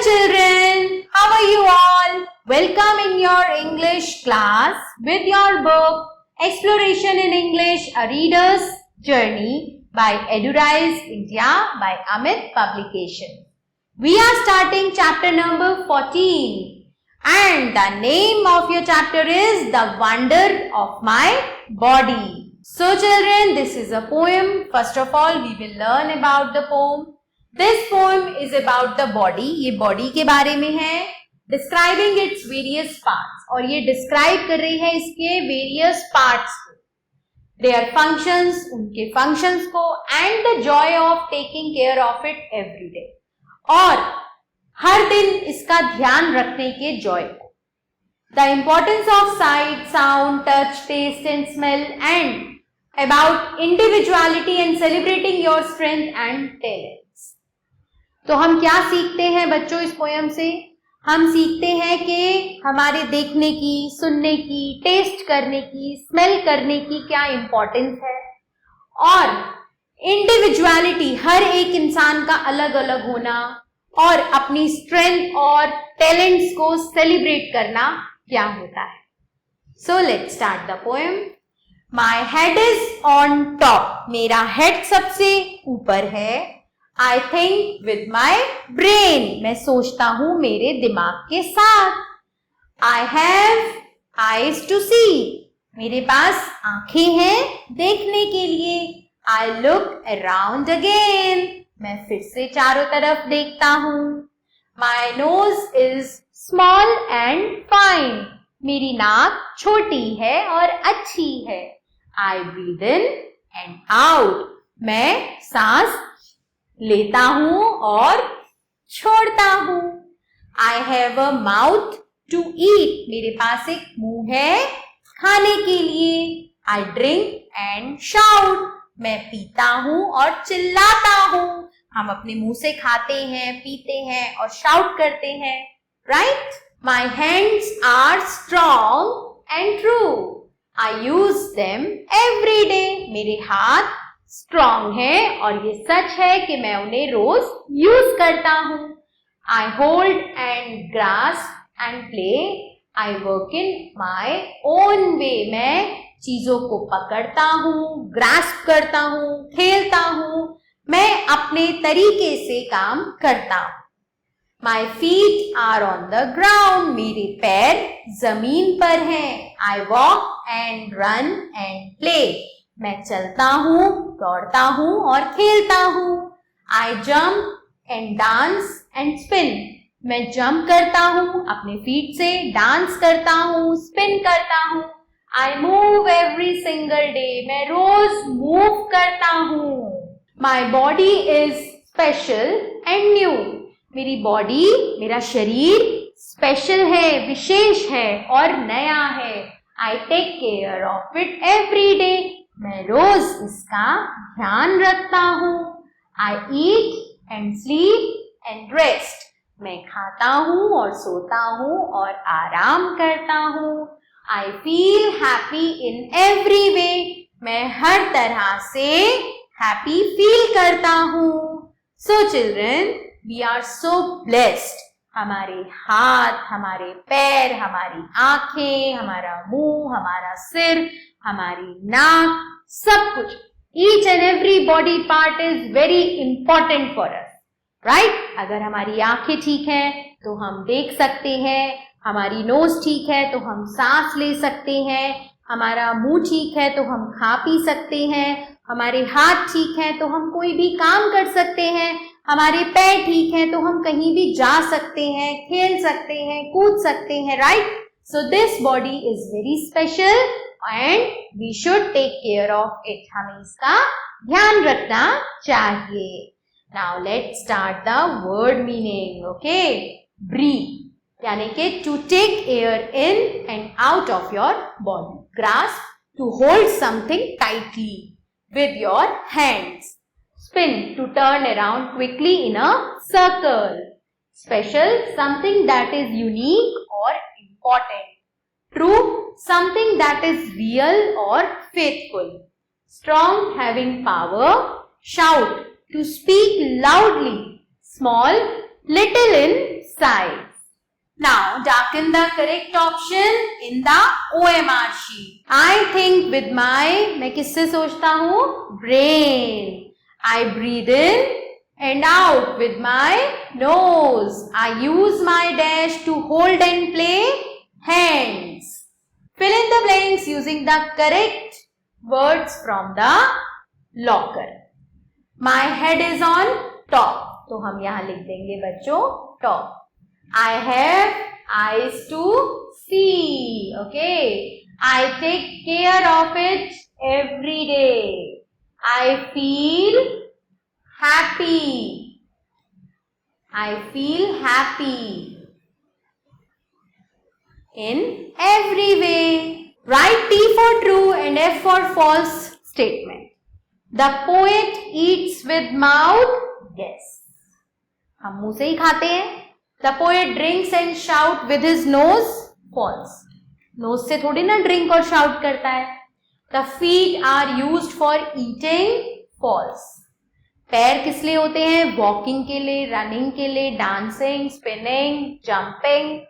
children, how are you all? Welcome in your English class with your book Exploration in English, A Reader's Journey by Edurise India by Amit Publication. We are starting chapter number 14 and the name of your chapter is The Wonder of My Body. So children, this is a poem. First of all, we will learn about the poem. This poem is about the body. ये body के बारे में है. Describing its various parts. और ये describe कर रही है इसके various parts को. Their functions, उनके functions को and the joy of taking care of it every day. और हर दिन इसका ध्यान रखने के joy को. The importance of sight, sound, touch, taste and smell and about individuality and celebrating your strength and talent. तो हम क्या सीखते हैं बच्चों इस पोयम से? हम सीखते हैं कि हमारे देखने की, सुनने की, टेस्ट करने की, स्मेल करने की क्या इंपॉर्टेंस है और इंडिविजुअलिटी, हर एक इंसान का अलग अलग होना और अपनी स्ट्रेंथ और टैलेंट्स को सेलिब्रेट करना क्या होता है. So let's start the poem. My head is on top. मेरा हेड सबसे ऊपर है. I think with my brain. मैं सोचता हूँ मेरे दिमाग के साथ. I have eyes to see. मेरे पास आंखें हैं देखने के लिए. I look around again. मैं फिर से चारों तरफ देखता हूँ. My nose is small and fine. मेरी नाक छोटी है और अच्छी है. I breathe in and out. मैं सांस लेता हूँ और छोड़ता हूँ. I have a mouth to eat. मेरे पास एक मुंह है खाने के लिए. I drink and shout. मैं पीता हूँ और चिल्लाता हूँ. हम अपने मुंह से खाते हैं, पीते हैं और शाउट करते हैं. Right? My hands are strong and true. I use them every day. मेरे हाथ स्ट्रॉन्ग है और ये सच है कि मैं उन्हें रोज यूज करता हूँ. I hold and grasp and play. I work in my own way. मैं चीजों को पकड़ता हूँ, ग्रास्प करता हूँ, खेलता हूँ. मैं अपने तरीके से काम करता हूँ. My feet are on the ground. मेरे पैर जमीन पर हैं. I walk and run and play. मैं चलता हूँ, दौड़ता हूँ और खेलता हूँ. I jump and dance and spin. मैं जंप करता हूँ अपने फीट से, डांस करता हूँ, स्पिन करता हूँ. I move every single day. मैं रोज मूव करता हूँ. My body is special and new. मेरी बॉडी, मेरा शरीर स्पेशल है, विशेष है और नया है. I take care of it every day. मैं रोज इसका ध्यान रखता हूँ. I eat and sleep and rest. मैं खाता हूँ और सोता हूँ और आराम करता हूँ. I feel happy in every way. मैं हर तरह से happy feel करता हूँ. So children, we are so blessed. हमारे हाथ, हमारे पैर, हमारी आंखें, हमारा मुंह, हमारा सिर, हमारी नाक, सब कुछ, each and every body part is very important for us, right? अगर हमारी आंखें ठीक हैं तो हम देख सकते हैं, हमारी नोज ठीक है तो हम सांस ले सकते हैं, हमारा मुंह ठीक है तो हम खा पी सकते हैं, हमारे हाथ ठीक हैं तो हम कोई भी काम कर सकते हैं, हमारे पैर ठीक हैं तो हम कहीं भी जा सकते हैं, खेल सकते हैं, कूद सकते हैं, right? So this body is very special and we should take care of it. हमें इसका ध्यान रखना चाहिए. Now let's start the word meaning. Okay? Breathe. यानी कि to take air in and out of your body. Grasp, to hold something tightly with your hands. Spin, to turn around quickly in a circle. Special, something that is unique or important. True, something that is real or faithful. Strong, having power. Shout, to speak loudly. Small, little in size. Now darken the correct option in the OMR sheet. I think with my, मैं किससे सोचता हूँ? Brain. I breathe in and out with my nose. I use my dash to hold and play hands. Fill in the blanks using the correct words from the locker. My head is on top. तो हम यहाँ लिख देंगे बच्चों top. I have eyes to see. Okay. I take care of it every day. I feel happy. I feel happy in every way. Write T for true and F for false statement. The poet eats with mouth. Yes. हम मुंह से ही खाते हैं. The poet drinks and shout with his nose. False. Nose से थोड़ी ना drink और shout करता है. The feet are used for eating. False. पैर किस लिए होते हैं? Walking के लिए, running के लिए, dancing, spinning, jumping.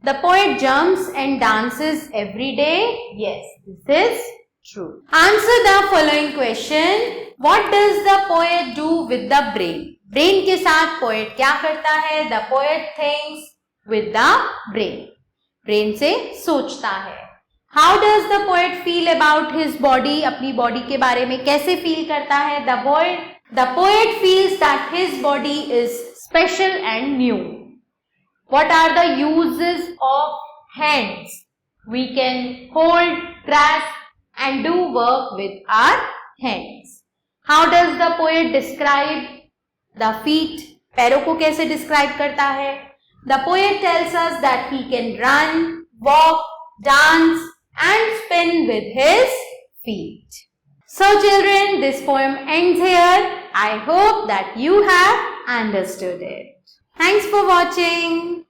The poet jumps and dances every day. Yes, this is true. Answer the following question. What does the poet do with the brain? Brain के साथ पोएट क्या करता है? The poet thinks with the brain. Brain से सोचता है. How does the poet feel about his body? अपनी body के बारे में कैसे फील करता है? The poet feels that his body is special and new. What are the uses of hands? We can hold, grasp and do work with our hands. How does the poet describe the feet? पैरों को कैसे describe करता है? The poet tells us that he can run, walk, dance and spin with his feet. So children, this poem ends here. I hope that you have understood it. Thanks for watching.